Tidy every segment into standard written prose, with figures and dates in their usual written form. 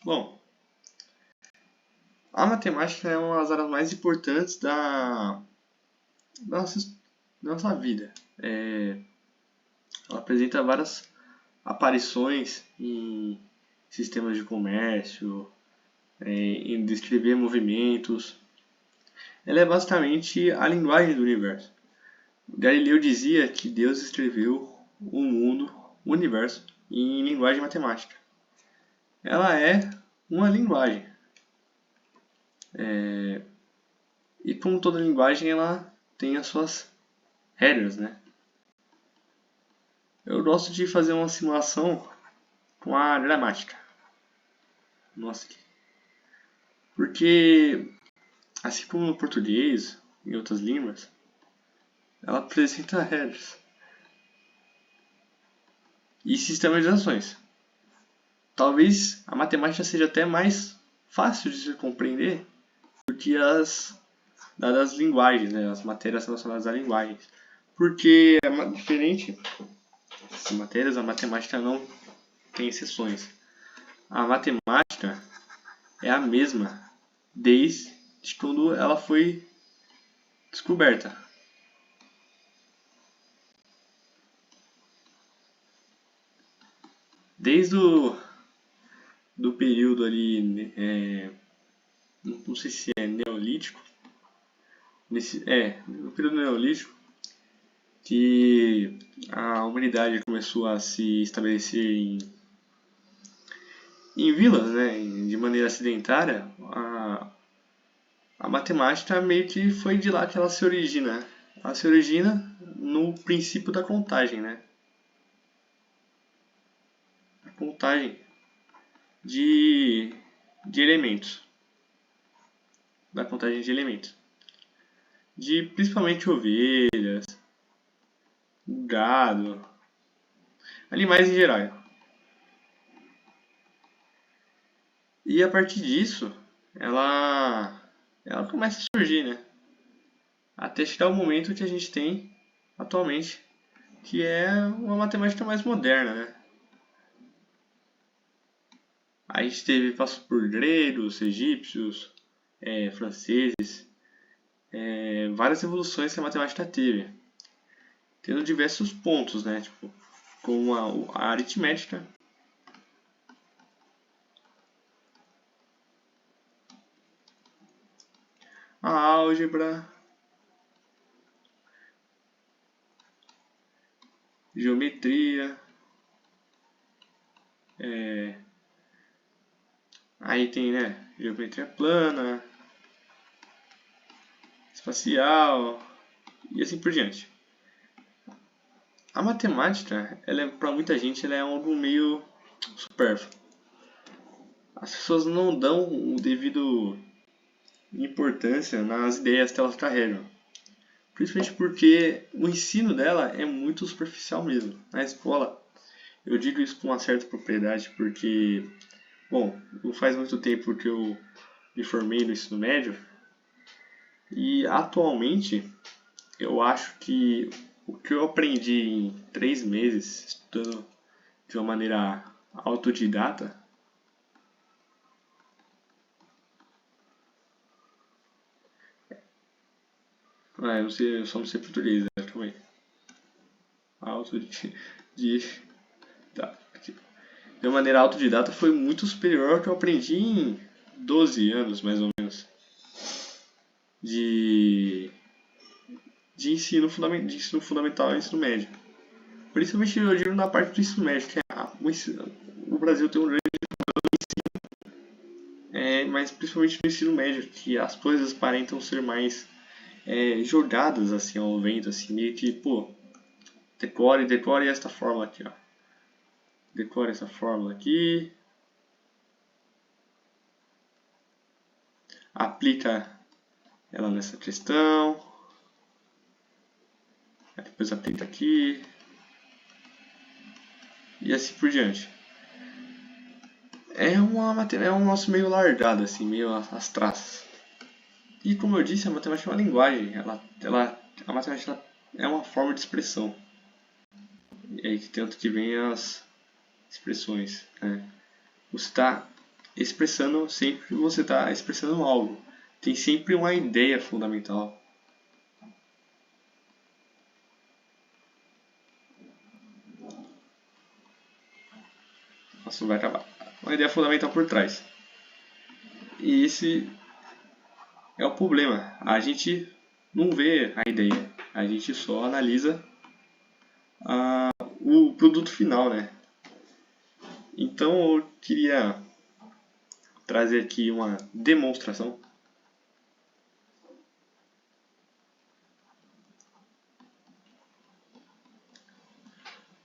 Bom, a matemática é uma das áreas mais importantes da nossa vida. Ela apresenta várias aparições em sistemas de comércio, em descrever movimentos. Ela é basicamente a linguagem do universo. Galileu dizia que Deus escreveu o mundo, o universo, em linguagem matemática. Ela é uma linguagem. E como toda linguagem, ela tem as suas regras, né? Eu gosto de fazer uma simulação com a gramática. Nossa, porque assim como no português e em outras línguas, ela apresenta regras e sistematizações. Talvez a matemática seja até mais fácil de se compreender do que as das linguagens, né? As matérias relacionadas a linguagens. Porque é diferente das matérias, a matemática não tem exceções. A matemática é a mesma desde quando ela foi descoberta. Desde o do período ali, não sei se é neolítico, no período neolítico, que a humanidade começou a se estabelecer em vilas, né, de maneira acidentária, a matemática meio que foi de lá que ela se origina. Ela se origina no princípio da contagem, né? A contagem de, de elementos. Da contagem de elementos. De principalmente ovelhas, gado, animais em geral. E a partir disso, ela começa a surgir, né? Até chegar o momento que a gente tem atualmente, que é uma matemática mais moderna, né? A gente passou por gregos, egípcios, franceses, várias evoluções que a matemática teve, tendo diversos pontos, né? Tipo, como a aritmética, a álgebra, geometria, aí tem, né, geometria plana, espacial e assim por diante. A matemática, para muita gente, ela é algo meio supérfluo. As pessoas não dão o devido importância nas ideias que elas carregam. Principalmente porque o ensino dela é muito superficial mesmo. Na escola, eu digo isso com uma certa propriedade porque, bom, não faz muito tempo que eu me formei no ensino médio e atualmente eu acho que o que eu aprendi em 3 meses estudando de uma maneira autodidata. Eu não sei, eu só não sei português, né? Calma aí. Autodidata. De uma maneira autodidata foi muito superior ao que eu aprendi em 12 anos, mais ou menos, de, de ensino fundamental e ensino médio. Principalmente eu digo na parte do ensino médio, que o Brasil tem um grande, mas principalmente no ensino médio, que as coisas aparentam ser mais jogadas assim ao vento, assim, meio que, pô, decore esta fórmula aqui, ó. Decore essa fórmula aqui, aplica ela nessa questão, depois aplica aqui, e assim por diante. É um nosso meio largado, assim, meio as traças. E como eu disse, a matemática é uma linguagem, a matemática é uma forma de expressão. E aí que tanto que vem as expressões, né? Você está expressando, sempre você está expressando algo. Tem sempre uma ideia fundamental. Nossa, vai acabar. Uma ideia fundamental por trás. E esse é o problema. A gente não vê a ideia. A gente só analisa o produto final, né? Então eu queria trazer aqui uma demonstração.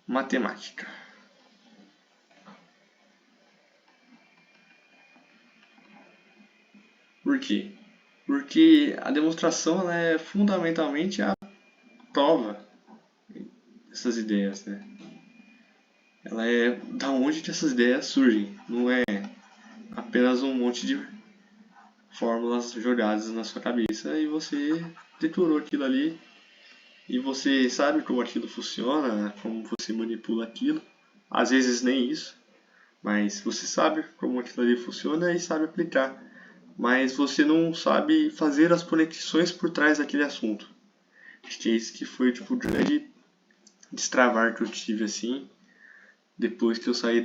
Matemática. Por quê? Porque a demonstração ela é fundamentalmente a prova dessas ideias, né? Ela é da onde que essas ideias surgem, não é apenas um monte de fórmulas jogadas na sua cabeça e você decorou aquilo ali e você sabe como aquilo funciona, como você manipula aquilo. Às vezes nem isso, mas você sabe como aquilo ali funciona e sabe aplicar. Mas você não sabe fazer as conexões por trás daquele assunto. Acho que é isso que foi tipo, o grande destravar que eu tive assim, depois que eu saí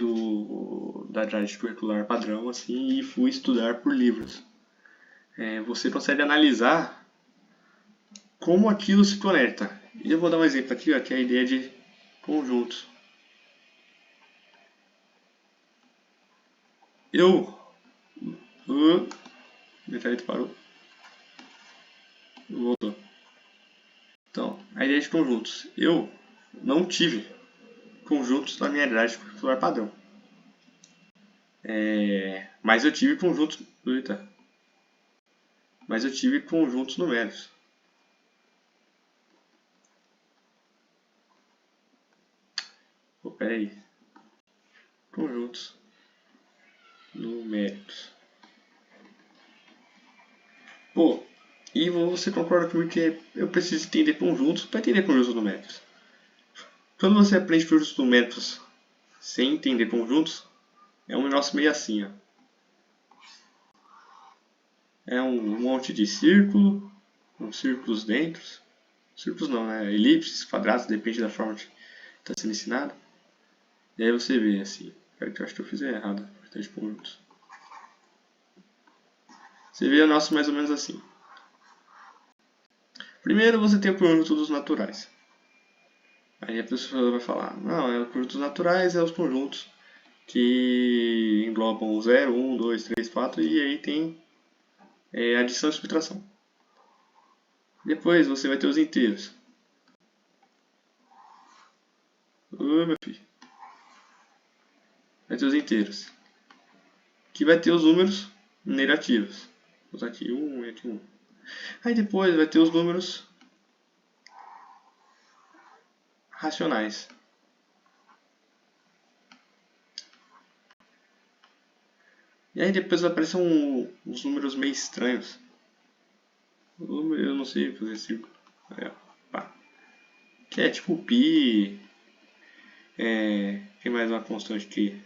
da grade curricular padrão assim, e fui estudar por livros. Você consegue analisar como aquilo se conecta. E eu vou dar um exemplo aqui, ó, que é a ideia de conjuntos. Eu. Meu caneta parou. Voltou. Então, a ideia de conjuntos. Eu não tive conjuntos na minha grade curricular padrão. Mas eu tive conjuntos. Eita. Mas eu tive conjuntos numéricos. Pô, peraí. Conjuntos numéricos. Pô, e você concorda comigo que eu preciso entender conjuntos para entender conjuntos numéricos? Quando você aprende conjuntos numéricos sem entender conjuntos, é um negócio meio assim, ó. É um monte de círculo, uns círculos dentro. Círculos não, né? Elipses, quadrados, depende da forma que está sendo ensinado. E aí você vê assim, eu acho que eu fiz errado, de conjuntos. Você vê o nosso mais ou menos assim. Primeiro você tem o conjunto dos naturais. Aí a pessoa vai falar, não, o conjunto dos naturais é os conjuntos que englobam 0, 1, 2, 3, 4 e aí tem adição e subtração. Depois você vai ter os inteiros. Meu filho. Vai ter os inteiros. Que vai ter os números negativos. Vou usar aqui 1 e aqui 1. Aí depois vai ter os números racionais. E aí depois vai aparecer uns números meio estranhos. Eu não sei fazer círculo. Que é tipo pi. Tem mais uma constante aqui.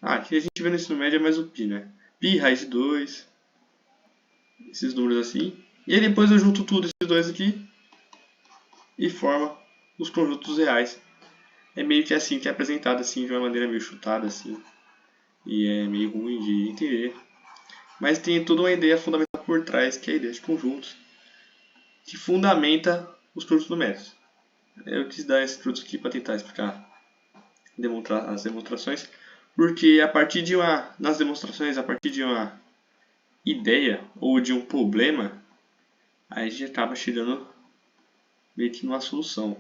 Aqui a gente vê no ensino médio é mais o pi, né? Pi, raiz de 2. Esses números assim. E aí depois eu junto tudo esses dois aqui e forma os conjuntos reais. É meio que assim que é apresentado assim de uma maneira meio chutada assim. E é meio ruim de entender. Mas tem toda uma ideia fundamental por trás, que é a ideia de conjuntos, que fundamenta os conjuntos numéricos. Eu quis dar esse truque aqui para tentar explicar as demonstrações, porque nas demonstrações, a partir de uma ideia ou de um problema, a gente acaba chegando meio que numa solução.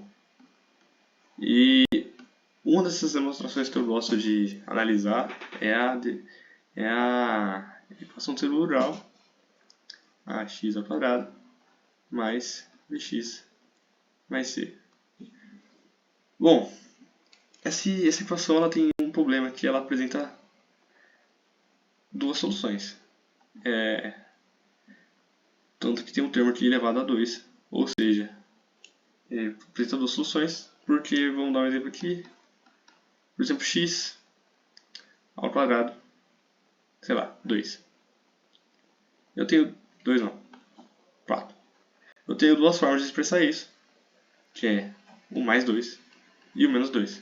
E uma dessas demonstrações que eu gosto de analisar é a equação cerebral, ax ao quadrado mais bx mais c. Bom, essa equação ela tem um problema que ela apresenta duas soluções. Tanto que tem um termo aqui elevado a 2, ou seja, apresenta duas soluções, porque vamos dar um exemplo aqui. Por exemplo, x ao quadrado sei lá, 2. Eu tenho 2 não, 4. Eu tenho duas formas de expressar isso, que é o mais 2 e o menos 2.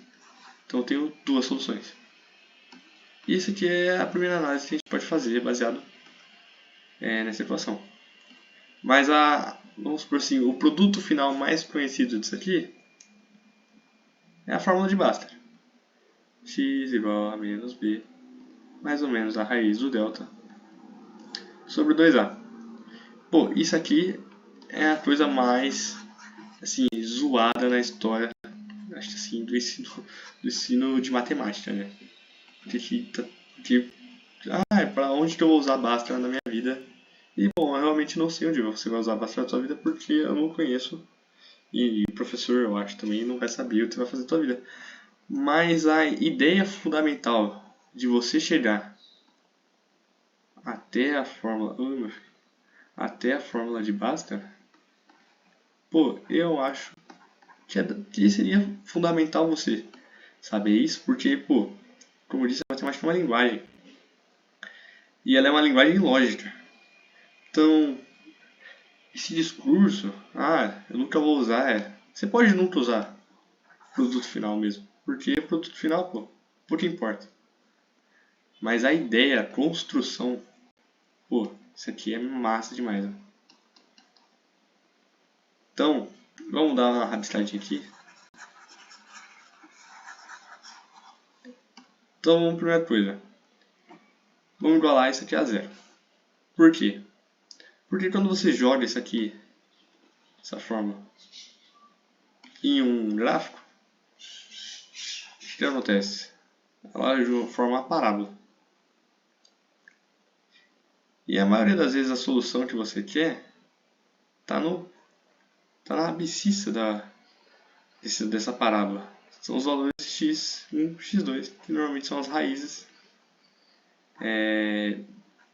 Então eu tenho duas soluções. Isso aqui é a primeira análise que a gente pode fazer baseado nessa equação. Mas vamos supor assim, o produto final mais conhecido disso aqui é a fórmula de Bhaskara. X igual a menos b, mais ou menos a raiz do delta, sobre 2a. Pô, isso aqui é a coisa mais assim, zoada na história, acho que assim, do ensino de matemática, né? Para onde que eu vou usar Bhaskara na minha vida? E bom, eu realmente não sei onde você vai usar Bhaskara na sua vida porque eu não conheço. E o professor, eu acho, também não vai saber o que você vai fazer na sua vida. Mas a ideia fundamental de você chegar até a fórmula, até a fórmula de Bhaskara, pô, eu acho que seria fundamental você saber isso, porque, pô, como eu disse, a matemática é uma linguagem. E ela é uma linguagem lógica. Então, esse discurso, eu nunca vou usar, você pode nunca usar produto final mesmo, porque produto final, pô, pouco importa. Mas a ideia, a construção, pô, isso aqui é massa demais, né? Então, vamos dar uma rabiscadinha aqui. Então, primeira coisa, vamos igualar isso aqui a zero. Por quê? Porque quando você joga isso aqui, essa fórmula, em um gráfico, o que acontece? Ela forma uma parábola. E a maioria das vezes a solução que você quer está na abscissa dessa parábola. São os valores x1, x2, que normalmente são as raízes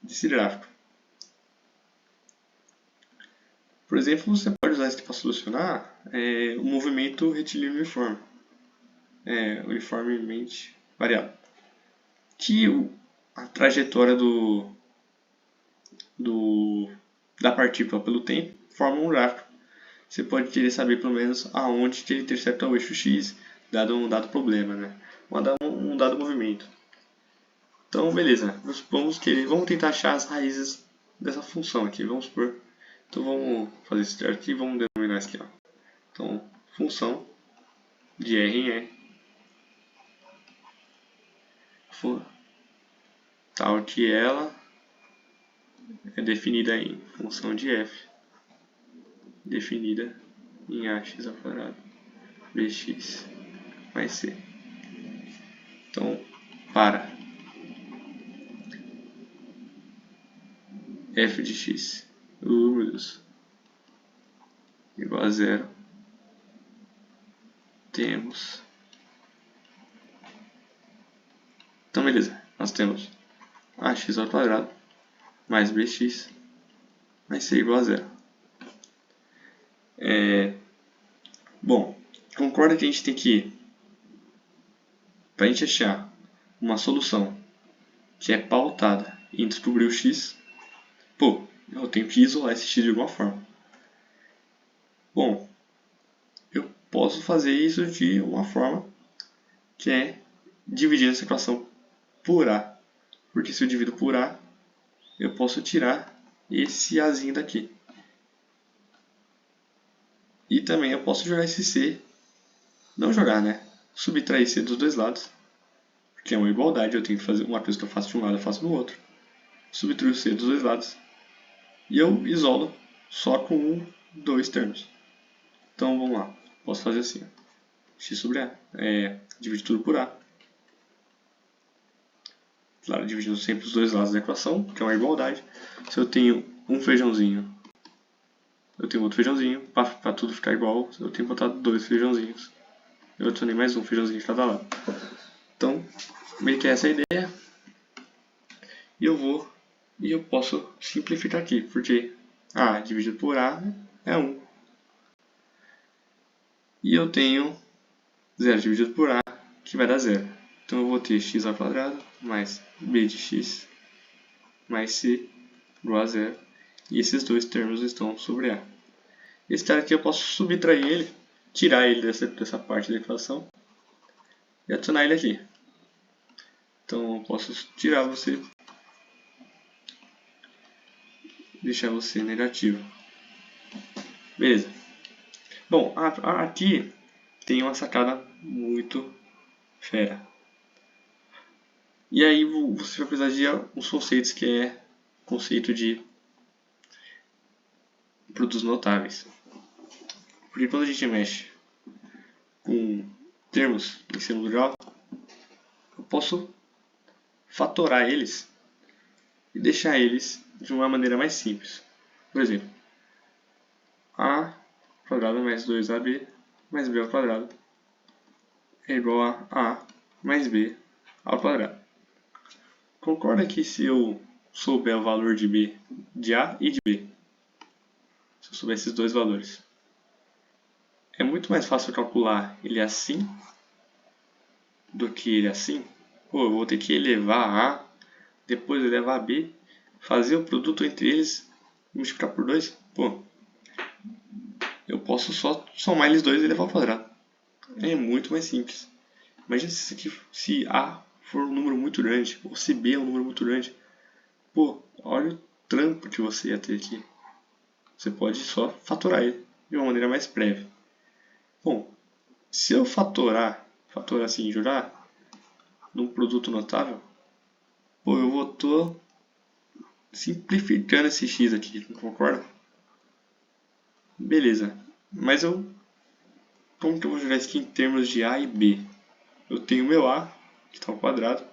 desse gráfico. Por exemplo, você pode usar isso aqui para solucionar o movimento retilíneo uniforme, uniformemente variável, que a trajetória da partícula pelo tempo forma um gráfico. Você pode querer saber pelo menos aonde que ele intercepta o eixo x, dado um dado problema, né? Um dado movimento. Então, beleza. Vamos tentar achar as raízes dessa função aqui. Vamos supor. Então, vamos fazer isso aqui e vamos denominar isso aqui. Ó. Então, função de R em R. Tal que ela é definida em função de f, definida em ax ao quadrado bx mais c. Então, para f de x, meu Deus, igual a zero, temos... Então, beleza, nós temos ax ao quadrado mais bx mais c igual a zero. Bom, concorda que a gente tem que, para a gente achar uma solução que é pautada em descobrir o x, pô, eu tenho que isolar esse x de alguma forma. Bom, eu posso fazer isso de uma forma que é dividir essa equação por a. Porque se eu divido por a, eu posso tirar esse azinho daqui. E também eu posso jogar esse c, não jogar, né? Subtrair c dos dois lados, porque é uma igualdade, eu tenho que fazer uma coisa que eu faço de um lado, eu faço do outro. Subtrair o c dos dois lados. E eu isolo só com dois termos. Então vamos lá, posso fazer assim, x sobre a, dividir tudo por a. Claro, dividindo sempre os dois lados da equação, que é uma igualdade. Se eu tenho um feijãozinho, eu tenho outro feijãozinho, para tudo ficar igual, eu tenho que botar dois feijãozinhos. Eu adicionei mais um feijãozinho de cada lado. Então, meio que essa é a ideia. E eu posso simplificar aqui, porque a dividido por a é 1. E eu tenho 0 dividido por a, que vai dar 0. Então eu vou ter x ao quadrado mais b de x mais C igual a zero. E esses dois termos estão sobre A. Esse cara aqui eu posso subtrair ele, tirar ele dessa parte da equação e adicionar ele aqui. Então eu posso tirar você, deixar você negativo. Beleza. Bom, aqui tem uma sacada muito fera. E aí você vai precisar de uns conceitos que é conceito de produtos notáveis. Porque quando a gente mexe com termos em segundo grau, eu posso fatorar eles e deixar eles de uma maneira mais simples. Por exemplo, a quadrado mais 2ab mais b ao quadrado é igual a mais b ao quadrado. Concorda que se eu souber o valor de b, de a e de b, se eu souber esses dois valores, é muito mais fácil calcular ele assim do que ele assim? Pô, eu vou ter que elevar a, depois elevar a b, fazer o produto entre eles e multiplicar por 2? Pô, eu posso só somar eles dois e elevar ao quadrado. É muito mais simples. Imagina se A for um número muito grande, ou se B é um número muito grande. Pô, olha o trampo que você ia ter aqui. Você pode só fatorar ele de uma maneira mais breve. Bom, se eu fatorar assim, jurar, num produto notável, pô, eu vou tô simplificando esse x aqui, não concorda? Beleza, mas como que eu vou jurar isso aqui em termos de A e B? Eu tenho meu A, que está ao quadrado,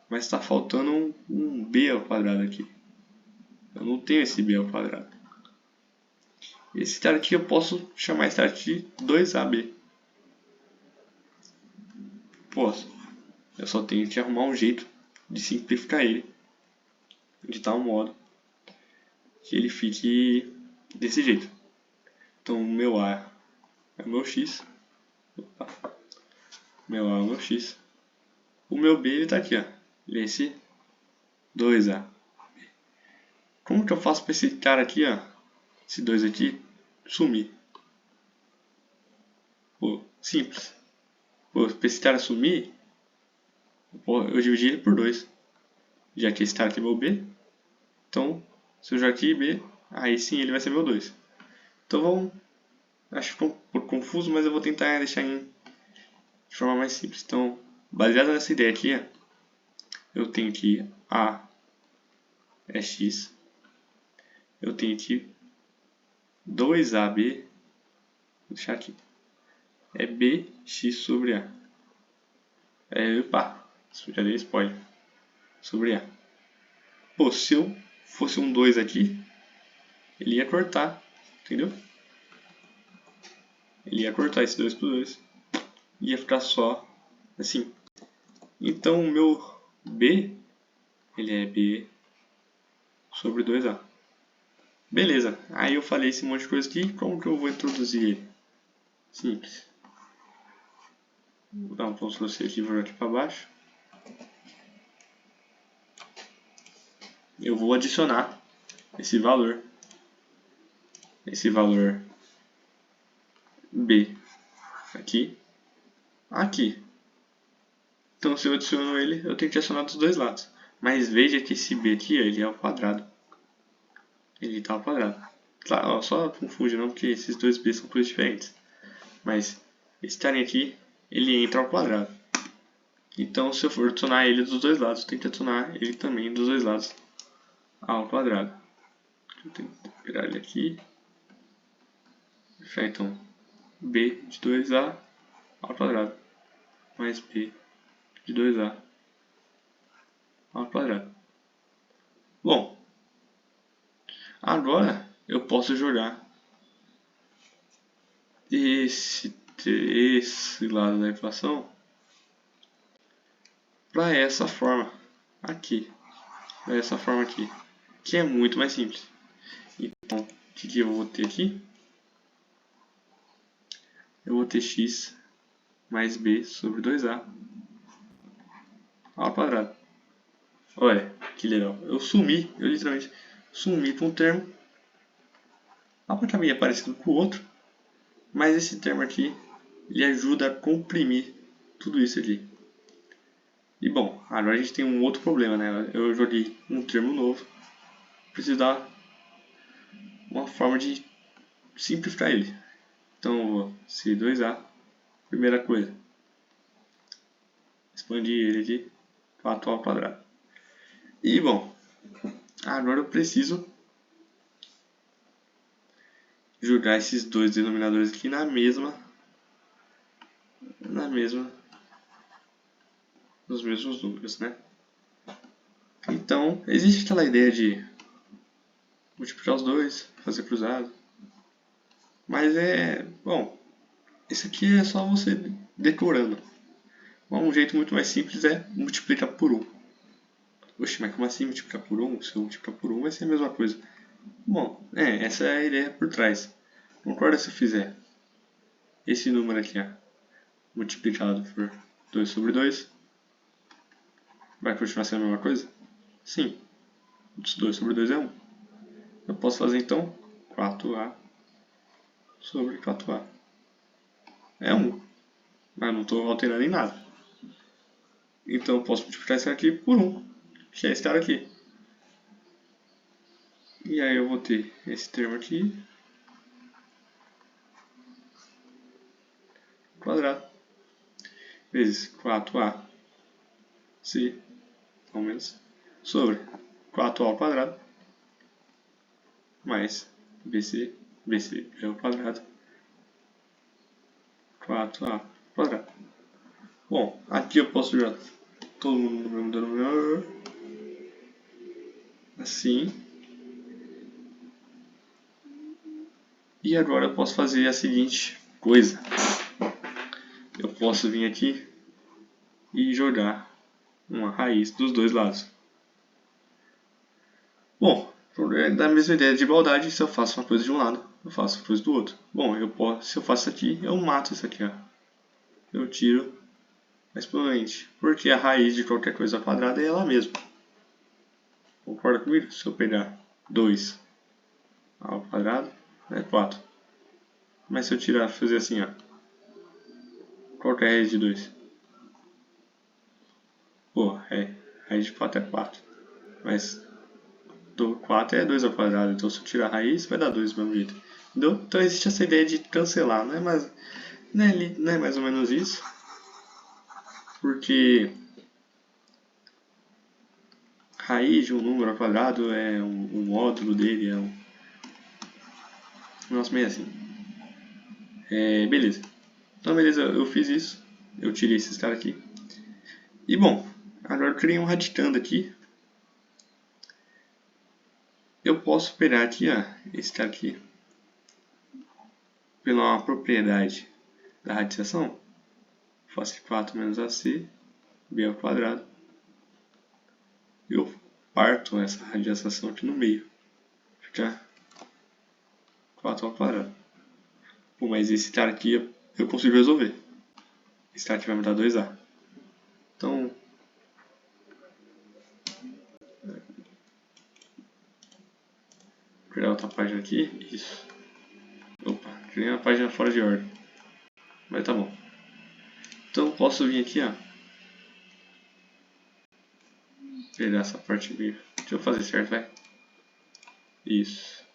mas está faltando um b ao quadrado aqui. Eu não tenho esse b ao quadrado. Esse cara aqui eu posso chamar esse cara de 2ab. Posso. Eu só tenho que arrumar um jeito de simplificar ele de tal modo que ele fique desse jeito. Então o meu A é o meu X. Opa. Meu A é o meu X. O meu B ele está aqui, ó. Ele é esse 2A. Como que eu faço para esse cara aqui, ó, esse 2 aqui, sumir? Pô, simples. Pô, para esse cara sumir, eu dividi ele por 2. Já que esse cara aqui é meu B. Então, se eu jogar aqui B, aí sim ele vai ser meu 2. Então vamos... Acho que ficou um pouco confuso, mas eu vou tentar deixar de forma mais simples. Então, baseado nessa ideia aqui, eu tenho que A é X. Eu tenho que 2AB, vou deixar aqui, é BX sobre A. Opa, já dei spoiler. Sobre A. Pô, se eu fosse um 2 aqui, ele ia cortar, entendeu? Ele ia cortar esse 2 por 2. Ia ficar só assim. Então o meu B, ele é B sobre 2A. Beleza, aí eu falei esse monte de coisa aqui, como que eu vou introduzir ele? Simples. Vou dar um Ctrl C aqui e vou aqui para baixo. Eu vou adicionar esse valor B aqui. Então se eu adiciono ele, eu tenho que adicionar dos dois lados. Mas veja que esse B aqui, ele é ao quadrado. Ele está ao quadrado. Claro, ó, só confunde não, porque esses dois B são coisas diferentes. Mas esse carinha aqui, ele entra ao quadrado. Então se eu for adicionar ele dos dois lados, eu tenho que adicionar ele também dos dois lados ao quadrado. Eu tenho que pegar ele aqui. Deixar então B de 2A ao quadrado mais B de 2A ao quadrado. Bom, agora eu posso jogar esse lado da equação para essa forma aqui. Para essa forma aqui, que é muito mais simples. Então, o que eu vou ter aqui? Eu vou ter x mais b sobre 2a ao quadrado. Olha, que legal. Eu literalmente sumi com um termo. A placa meio é parecido com o outro, mas esse termo aqui, ele ajuda a comprimir tudo isso aqui. E bom, agora a gente tem um outro problema, né? Eu joguei um termo novo, preciso dar uma forma de simplificar ele. Então eu vou C2A, primeira coisa, expandir ele aqui, 4 ao quadrado. E bom, agora eu preciso jogar esses dois denominadores aqui nos mesmos números, né? Então, existe aquela ideia de multiplicar os dois, fazer cruzado. Mas bom, isso aqui é só você decorando. Um jeito muito mais simples é multiplicar por 1. Oxe, mas como assim multiplicar por 1? Se eu multiplicar por 1 vai ser a mesma coisa. Bom, essa é a ideia por trás. Concorda se eu fizer esse número aqui, ó, multiplicado por 2 sobre 2? Vai continuar sendo a mesma coisa? Sim. 2 sobre 2 é 1. Eu posso fazer então 4A sobre 4A. É 1. Mas não estou alterando em nada. Então eu posso multiplicar isso aqui por 1, que é esse cara aqui. E aí eu vou ter esse termo aqui, quadrado, vezes 4A, C, ao menos, sobre 4A ao quadrado, mais BC é o quadrado, 4A ao quadrado. Bom, aqui eu posso jogar todo mundo no mesmo denominador, assim. E agora eu posso fazer a seguinte coisa. Eu posso vir aqui e jogar uma raiz dos dois lados. Bom, da mesma ideia de igualdade, se eu faço uma coisa de um lado, eu faço uma coisa do outro. Bom, se eu faço isso aqui, eu mato isso aqui, ó. Eu tiro a expoente, porque a raiz de qualquer coisa quadrada é ela mesma. Concorda comigo? Se eu pegar 2 ao quadrado, é 4. Mas se eu fazer assim, ó, qual que é a raiz de 2? Pô, raiz de 4 é 4. Mas do 4 é 2 ao quadrado, então se eu tirar a raiz, vai dar 2 do mesmo jeito. Entendeu? Então existe essa ideia de cancelar, não é mais ou menos isso, porque raiz de um número ao quadrado é um módulo dele, é um negócio meio assim. Beleza. Então beleza, eu fiz isso, eu tirei esses caras aqui. E bom, agora eu criei um radicando aqui. Eu posso pegar aqui, ó, esse cara aqui, pela uma propriedade da radiação, faço 4 menos AC, B ao quadrado. Eu parto essa radiação aqui no meio, fica 4 ao quadrado. Pô, mas esse cara aqui eu consigo resolver. Esse cara aqui vai me dar 2A. Então, vou criar outra página aqui. Isso. Opa, criei uma página fora de ordem. Mas tá bom. Então eu posso vir aqui, ó. Pegar essa parte meio. Deixa eu fazer certo, vai. Isso.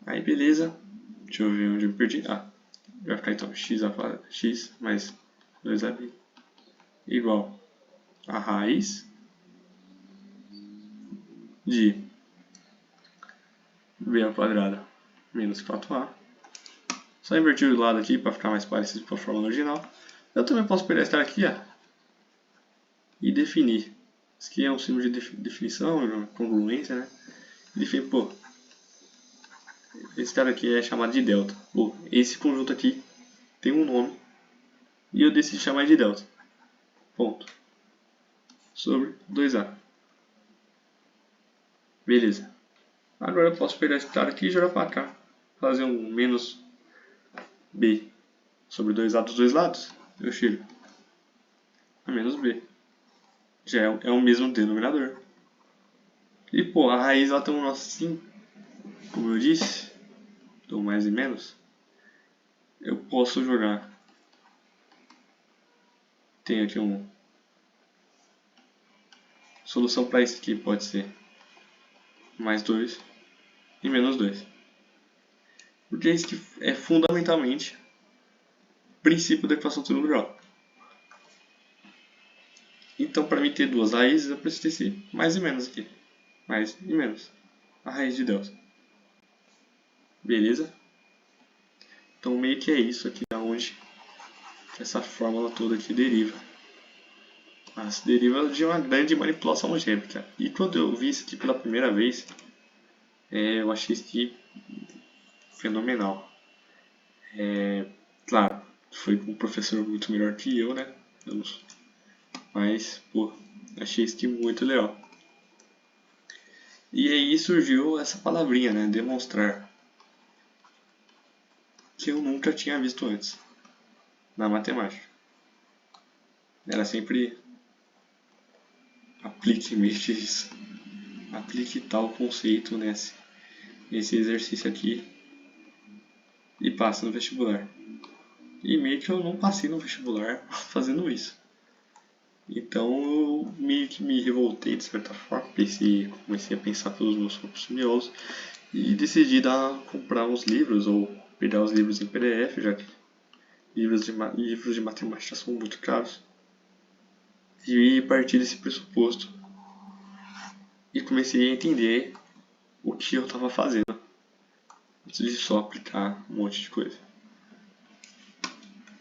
Aí beleza. Deixa eu ver onde eu perdi. Vai ficar então x mais 2ab igual a raiz de b ao quadrado menos 4a. Só invertir o lado aqui para ficar mais parecido com a fórmula original. Eu também posso pegar esse cara aqui, ó, e definir. Isso aqui é um símbolo de definição, uma congruência, né? Definir, pô, esse cara aqui é chamado de delta. Pô, esse conjunto aqui tem um nome e eu decidi chamar de delta. Ponto. Sobre 2a. Beleza. Agora eu posso pegar esse cara aqui e jogar para cá. Fazer um menos b sobre 2a dos dois lados. Eu tiro a menos b. Já é o mesmo denominador. E pô, a raiz ela tem um nó assim, como eu disse, do mais e menos. Eu posso jogar. Tem aqui uma solução para isso aqui, pode ser mais 2 e menos 2. Porque isso que é fundamentalmente o princípio da equação do segundo grau. Então, para mim ter duas raízes, eu preciso ter esse mais e menos aqui. Mais e menos. A raiz de Deus. Beleza? Então, meio que é isso aqui da onde essa fórmula toda aqui deriva. Mas deriva de uma grande manipulação algébrica. E quando eu vi isso aqui pela primeira vez, eu achei isso aqui fenomenal. Claro, foi com um professor muito melhor que eu, né? Mas, pô, achei isso aqui muito legal. E aí surgiu essa palavrinha, né? Demonstrar. Que eu nunca tinha visto antes na matemática. Era sempre aplique isso. Aplique tal conceito nesse exercício aqui e passe no vestibular. E meio que eu não passei no vestibular fazendo isso. Então eu meio que me revoltei de certa forma, comecei a pensar pelos meus próprios miolos e decidi comprar uns livros ou pegar os livros em PDF, já que livros de matemática são muito caros. E partir desse pressuposto e comecei a entender o que eu estava fazendo antes de só aplicar um monte de coisa.